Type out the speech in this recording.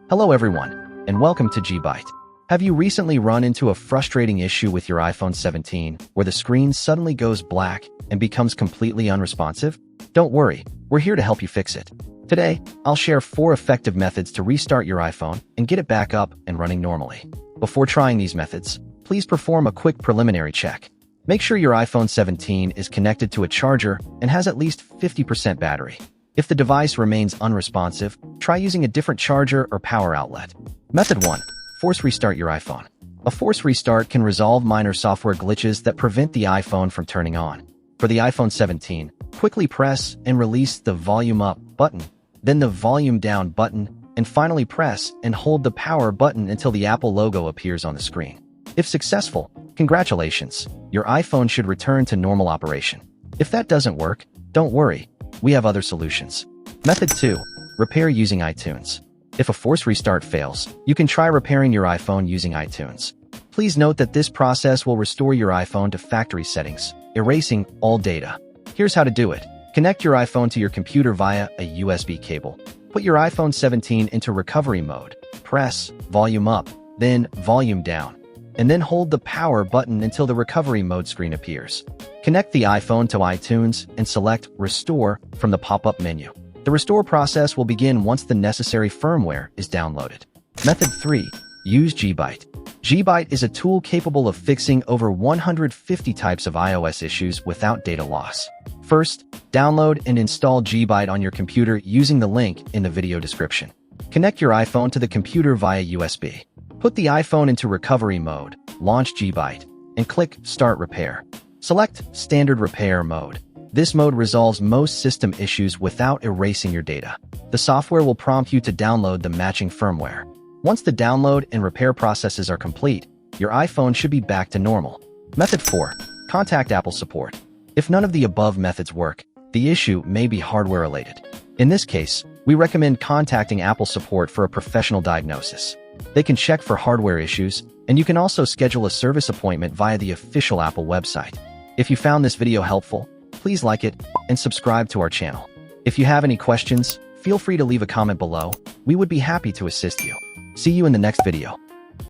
Hello everyone, and welcome to Gbyte. Have you recently run into a frustrating issue with your iPhone 17 where the screen suddenly goes black and becomes completely unresponsive? Don't worry, we're here to help you fix it. Today, I'll share 4 effective methods to restart your iPhone and get it back up and running normally. Before trying these methods, please perform a quick preliminary check. Make sure your iPhone 17 is connected to a charger and has at least 50% battery. If the device remains unresponsive, try using a different charger or power outlet. Method 1. Force restart your iPhone. A force restart can resolve minor software glitches that prevent the iPhone from turning on. For the iPhone 17, quickly press and release the volume up button, then the volume down button, and finally press and hold the power button until the Apple logo appears on the screen. If successful, congratulations, your iPhone should return to normal operation. If that doesn't work, don't worry, we have other solutions. Method 2. Repair using iTunes. If a force restart fails, you can try repairing your iPhone using iTunes. Please note that this process will restore your iPhone to factory settings, erasing all data. Here's how to do it. Connect your iPhone to your computer via a USB cable. Put your iPhone 17 into recovery mode. Press volume up, then volume down, and then hold the power button until the recovery mode screen appears. Connect the iPhone to iTunes and select Restore from the pop-up menu. The restore process will begin once the necessary firmware is downloaded. Method 3. Use Gbyte. Gbyte is a tool capable of fixing over 150 types of iOS issues without data loss. First, download and install Gbyte on your computer using the link in the video description. Connect your iPhone to the computer via USB. Put the iPhone into recovery mode, launch Gbyte, and click Start Repair. Select Standard Repair Mode. This mode resolves most system issues without erasing your data. The software will prompt you to download the matching firmware. Once the download and repair processes are complete, your iPhone should be back to normal. Method 4. Contact Apple support. If none of the above methods work, the issue may be hardware-related. In this case, we recommend contacting Apple support for a professional diagnosis. They can check for hardware issues, and you can also schedule a service appointment via the official Apple website. If you found this video helpful, please like it and subscribe to our channel. If you have any questions, feel free to leave a comment below. We would be happy to assist you. See you in the next video.